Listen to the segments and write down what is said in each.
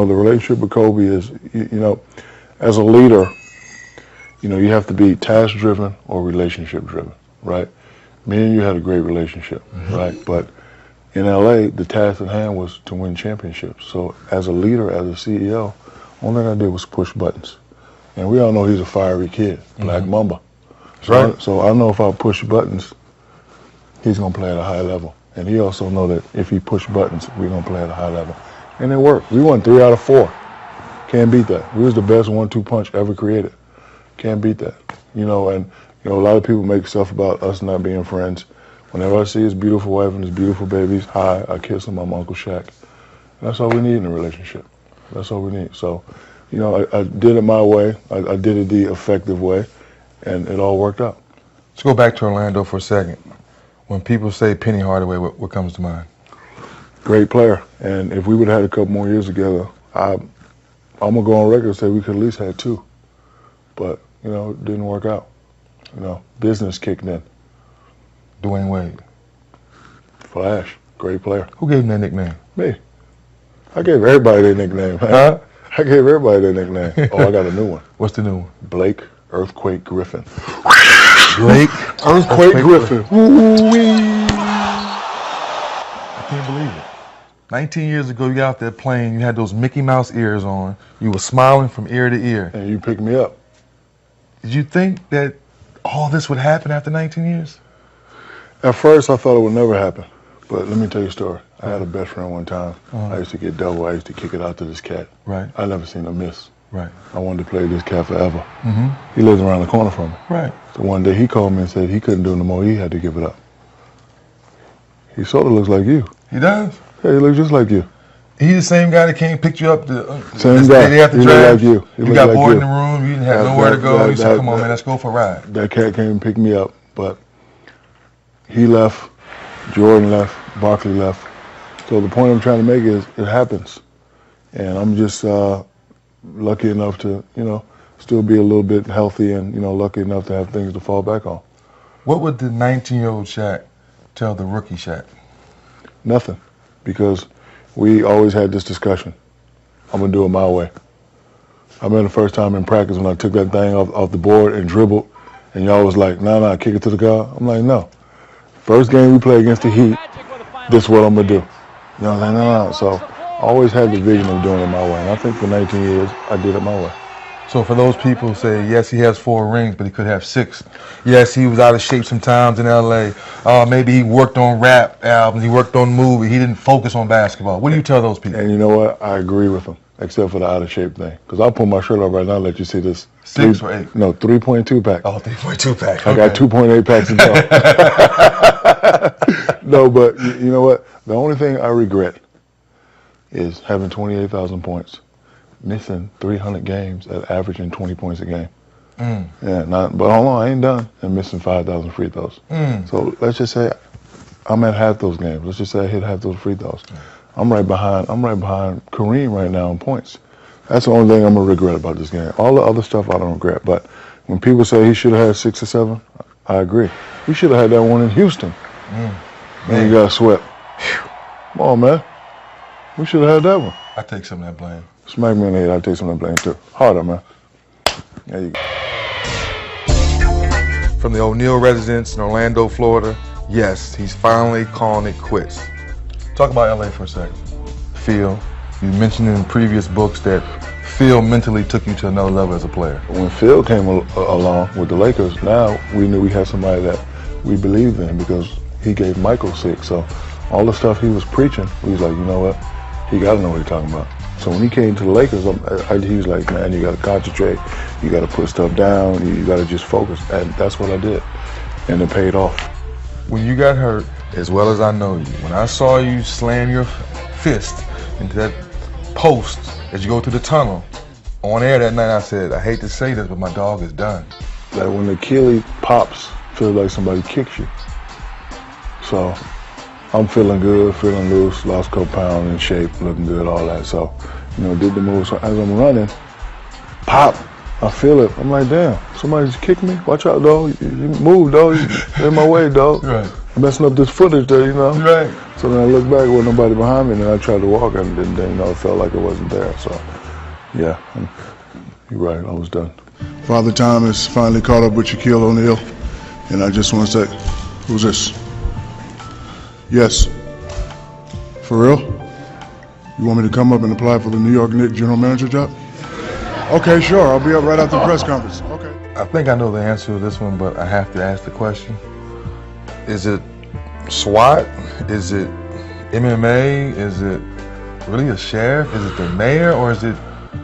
the relationship with Kobe is, as a leader, you have to be task-driven or relationship-driven, right? Me and you had a great relationship, right? But in LA, the task at hand was to win championships. So as a leader, as a CEO, only thing I did was push buttons. And we all know he's a fiery kid, Black Mamba. So I know if I push buttons, he's going to play at a high level. And he also know that if he push buttons, we're going to play at a high level. And it worked. We won 3 out of 4. Can't beat that. We was the best 1-2 punch ever created. Can't beat that. And a lot of people make stuff about us not being friends. Whenever I see his beautiful wife and his beautiful babies, hi, I kiss him, I'm Uncle Shaq. That's all we need in a relationship. That's all we need. So, I did it my way. I did it the effective way, and it all worked out. Let's go back to Orlando for a second. When people say Penny Hardaway, what comes to mind? Great player. And if we would have had a couple more years together, I'm going to go on record and say we could at least have 2. But, it didn't work out. Business kicked in. Dwayne Wade. Flash. Great player. Who gave him that nickname? Me. I gave everybody their nickname. Huh? I gave everybody their nickname. Oh, I got a new one. What's the new one? Blake Earthquake Griffin. Blake Earthquake Griffin. Ooh-wee. I can't believe it. 19 years ago, you got out there playing, you had those Mickey Mouse ears on, you were smiling from ear to ear. And you picked me up. Did you think that all this would happen after 19 years? At first, I thought it would never happen. But let me tell you a story. I had a best friend one time. I used to get double. I used to kick it out to this cat. Right. I never seen him miss. Right. I wanted to play this cat forever. He lives around the corner from me. Right. So one day he called me and said he couldn't do it no more. He had to give it up. He sort of looks like you. He does? Yeah, he looks just like you. He's the same guy that came and picked you up same guy. Day after he draft. Look like you. You got bored in the room. You didn't have nowhere to go. You said, "Come on, man, let's go for a ride." That cat came and picked me up, but he left. Jordan left. Barkley left. So the point I'm trying to make is it happens, and I'm just lucky enough to still be a little bit healthy and lucky enough to have things to fall back on. What would the 19-year-old Shaq tell the rookie Shaq? Nothing, because we always had this discussion. I'm gonna do it my way. I remember the first time in practice when I took that thing off the board and dribbled, and y'all was like, nah, kick it to the guy. I'm like, no. First game we play against the Heat, this is what I'm gonna do. Like, no. So I always had the vision of doing it my way, and I think for 19 years I did it my way. So for those people who say, yes, he has 4 rings, but he could have 6. Yes, he was out of shape sometimes in LA. Maybe he worked on rap albums, he worked on movies, he didn't focus on basketball. What do you tell those people? And you know what? I agree with them, except for the out of shape thing. Because I'll pull my shirt off right now and let you see this. 6 or 8? No, 3.2 pack. Oh, 3.2 pack. I got 2.8 packs to go. No, but you know what? The only thing I regret is having 28,000 points, missing 300 games at averaging 20 points a game. Yeah, but hold on, I ain't done. And missing 5,000 free throws. So let's just say I'm at half those games. Let's just say I hit half those free throws. I'm right behind Kareem right now in points. That's the only thing I'm gonna regret about this game. All the other stuff I don't regret. But when people say he should have had 6 or 7, I agree. We should have had that one in Houston. And he got swept. Come on, man. We should have had that one. I take some of that blame. Smack me in the head, I'll take some of that blame too. Harder, man. There you go. From the O'Neal residence in Orlando, Florida, yes, he's finally calling it quits. Talk about LA for a second. Phil, you mentioned in previous books that Phil mentally took you to another level as a player. When Phil came along with the Lakers, now we knew we had somebody that we believed in because he gave Michael 6. So all the stuff he was preaching, we was like, you know what? He got to know what he's talking about. So when he came to the Lakers, he was like, man, you got to concentrate. You got to put stuff down. You got to just focus. And that's what I did. And it paid off. When you got hurt, as well as I know you, when I saw you slam your fist into that post as you go through the tunnel, on air that night I said, I hate to say this, but my dog is done. Like when the Achilles pops, feels like somebody kicks you. So I'm feeling good, feeling loose, lost a couple pounds in shape, looking good, all that. So, did the move. So as I'm running, pop, I feel it. I'm like, damn, somebody just kicked me? Watch out, dog. You move, dog. You're in my way, dog. Right. messing up this footage there, you know. Right. So then I looked back, there wasn't nobody behind me, and then I tried to walk, and then you know, it felt like it wasn't there. So, yeah, you're right, I was done. Father Time has finally caught up with Shaquille O'Neal, and I just want to say, who's this? Yes. For real? You want me to come up and apply for the New York Knicks general manager job? Okay, sure. I'll be up right after the press conference. Okay. I think I know the answer to this one, but I have to ask the question. Is it SWAT? Is it MMA? Is it really a sheriff? Is it the mayor? Or is it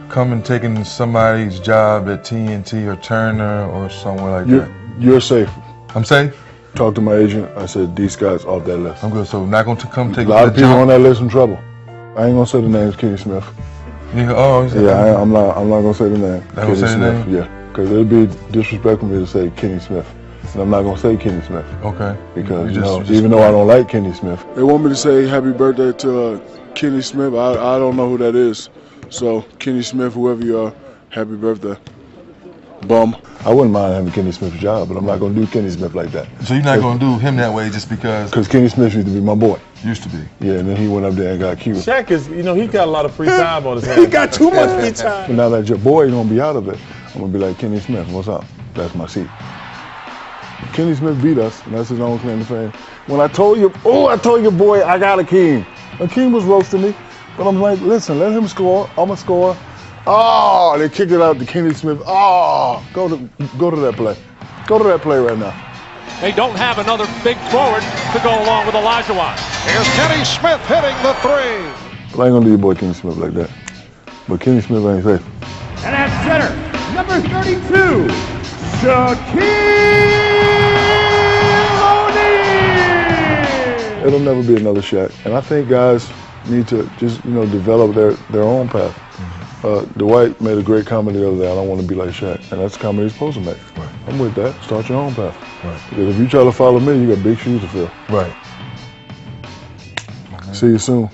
coming taking somebody's job at TNT or Turner or somewhere like that? You're safe. I'm safe? Talked to my agent. I said, these guys off that list. I'm good. So not going to come take a lot of people on that list in trouble. I ain't gonna say the name's Kenny Smith. Yeah, I'm not gonna say the name. Not gonna say the name? Yeah, because it'd be disrespectful for me to say Kenny Smith, and I'm not gonna say Kenny Smith. Okay. Because even though I don't like Kenny Smith, they want me to say happy birthday to Kenny Smith. I don't know who that is, so Kenny Smith, whoever you are, happy birthday. Bum. I wouldn't mind having Kenny Smith's job, but I'm not gonna do Kenny Smith like that. So you're not gonna do him that way just because? Because Kenny Smith used to be my boy. Used to be. Yeah, and then he went up there and got cute. Shaq is, you know, he got a lot of free time on his hands. He got too much free time. But now that your boy gonna be out of it, I'm gonna be like, Kenny Smith, what's up? That's my seat. Kenny Smith beat us, and that's his own claim to fame. When I told you, boy, I got Akeem. Akeem was roasting me, but I'm like, listen, let him score. I'm gonna score. Oh, they kicked it out to Kenny Smith. Oh, go to that play. Go to that play right now. They don't have another big forward to go along with Olajuwon. Here's Kenny Smith hitting the three. But I ain't gonna do your boy Kenny Smith like that. But Kenny Smith ain't safe. And at center, number 32, Shaquille O'Neal. It'll never be another Shaq. And I think guys need to just, develop their own path. Dwight made a great comment the other day, I don't want to be like Shaq. And that's the comment he's supposed to make. Right. I'm with that. Start your own path. Right. Because if you try to follow me, you got big shoes to fill. Right. See you soon.